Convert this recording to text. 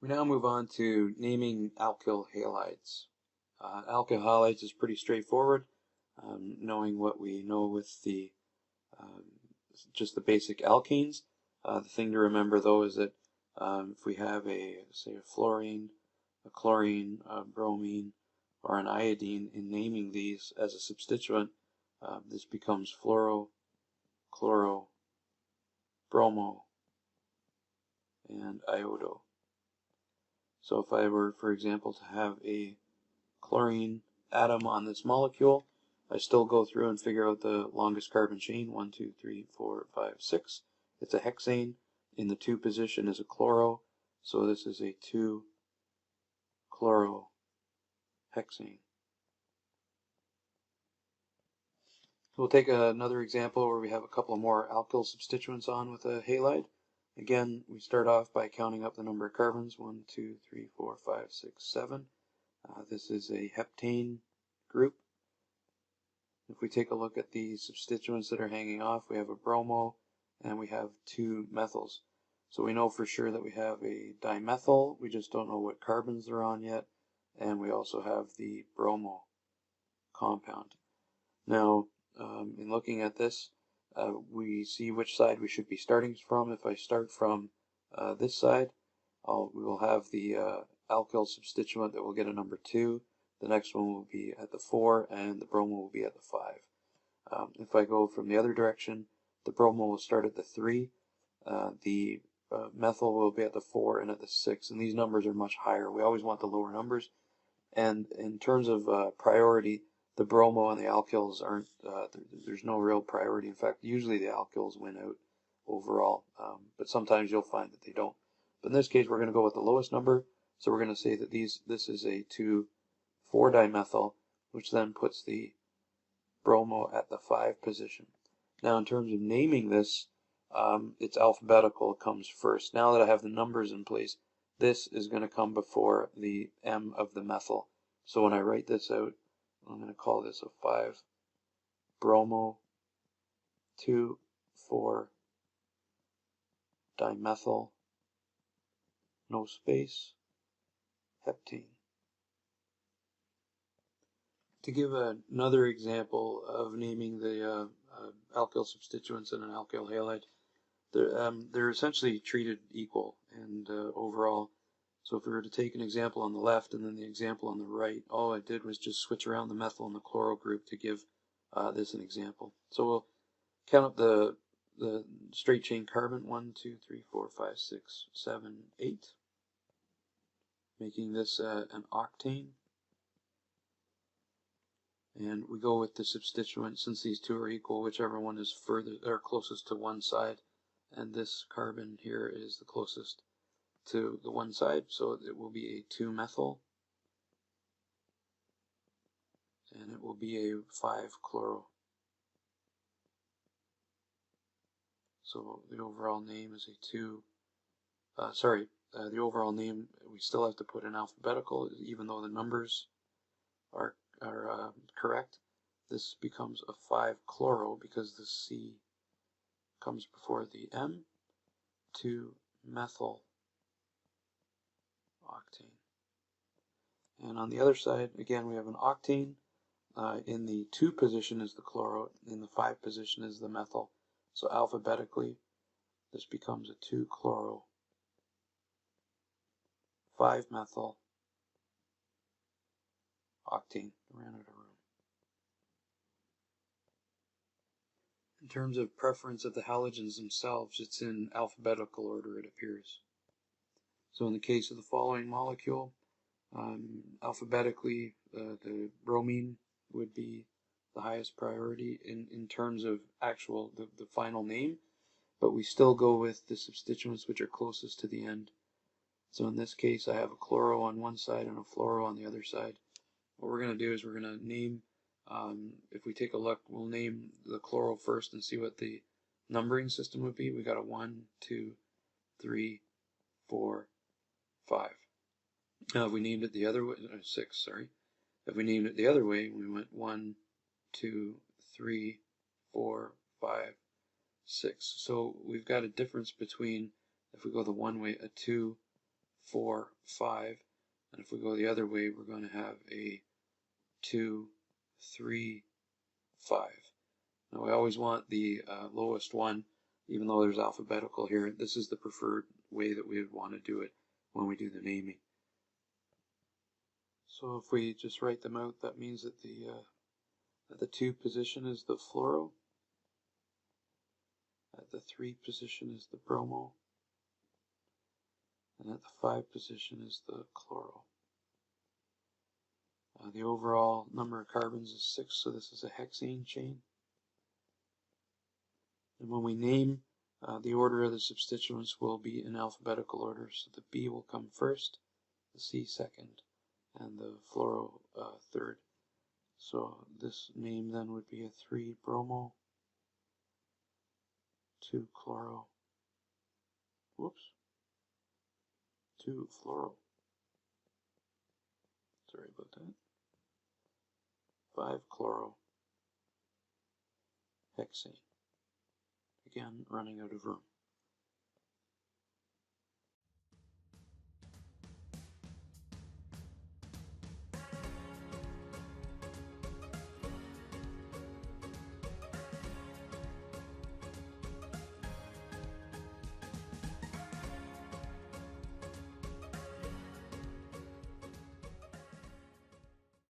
We now move on to naming alkyl halides. Alkyl halides is pretty straightforward, knowing what we know with the just the basic alkanes. The thing to remember though is that if we have say a fluorine, a chlorine, a bromine, or an iodine, in naming these as a substituent, this becomes fluoro, chloro, bromo, and iodo. So if I were, for example, to have a chlorine atom on this molecule, I still go through and figure out the longest carbon chain, 1, 2, 3, 4, 5, 6. It's a hexane. In the 2 position is a chloro, so this is a 2-chlorohexane. We'll take another example where we have a couple more alkyl substituents on with a halide. Again, we start off by counting up the number of carbons, 1, 2, 3, 4, 5, 6, 7. This is a heptane group. If we take a look at the substituents that are hanging off, we have a bromo and we have 2 methyls. So we know for sure that we have a dimethyl, we just don't know what carbons they're on yet, and we also have the bromo compound. Now, in looking at this, we see which side we should be starting from. If I start from this side, we will have the alkyl substituent that will get a number 2. The next one will be at the 4, and the bromo will be at the 5. If I go from the other direction, the bromo will start at the 3, the methyl will be at the 4 and at the 6, and these numbers are much higher. We always want the lower numbers. And in terms of priority, the bromo and the alkyls aren't, there's no real priority. In fact, usually the alkyls win out overall, but sometimes you'll find that they don't. But in this case, we're going to go with the lowest number, so we're going to say that this is a 2,4-dimethyl, which then puts the bromo at the 5 position. Now, in terms of naming this, it's alphabetical, it comes first. Now that I have the numbers in place, this is going to come before the M of the methyl. So when I write this out, I'm going to call this a 5-bromo 2,4-dimethyl, no space, heptane. To give another example of naming the alkyl substituents in an alkyl halide, they're essentially treated equal and overall. So if we were to take an example on the left and then the example on the right, all I did was just switch around the methyl and the chloro group to give this an example. So we'll count up the straight chain carbon, 1, 2, 3, 4, 5, 6, 7, 8, making this an octane. And we go with the substituent, since these two are equal, whichever one is further or closest to one side, and this carbon here is the closest to the one side, so it will be a 2-methyl, and it will be a 5-chloro. So the overall name is a the overall name we still have to put in alphabetical, even though the numbers are correct. This becomes a 5-chloro because the C comes before the M, 2-methyl octane. And on the other side, again, we have an octane. In the 2 position is the chloro, in the 5 position is the methyl. So alphabetically, this becomes a 2-chloro, 5-methyl octane. Ran out of room. In terms of preference of the halogens themselves, it's in alphabetical order, it appears. So in the case of the following molecule, alphabetically, the bromine would be the highest priority in terms of actual the final name, but we still go with the substituents which are closest to the end. So in this case, I have a chloro on one side and a fluoro on the other side. What we're going to do is we're going to name, if we take a look, we'll name the chloro first and see what the numbering system would be. We got a 1, 2, 3, 4, 5. Now if we named it the other way, 6, sorry. If we named it the other way, we went 1, 2, 3, 4, 5, 6. So we've got a difference between, if we go the one way, a 2, 4, 5. And if we go the other way, we're going to have a 2, 3, 5. Now we always want the lowest one, even though there's alphabetical here. This is the preferred way that we would want to do it when we do the naming. So if we just write them out, that means that the 2 position is the fluoro, at the 3 position is the bromo, and at the 5 position is the chloro. The overall number of carbons is 6, so this is a hexane chain. And when we name, the order of the substituents will be in alphabetical order. So the B will come first, the C second, and the fluoro third. So this name then would be a 3 bromo, 2 chloro, 2 fluoro. Sorry about that. 5 chloro, hexane. Again, running out of room.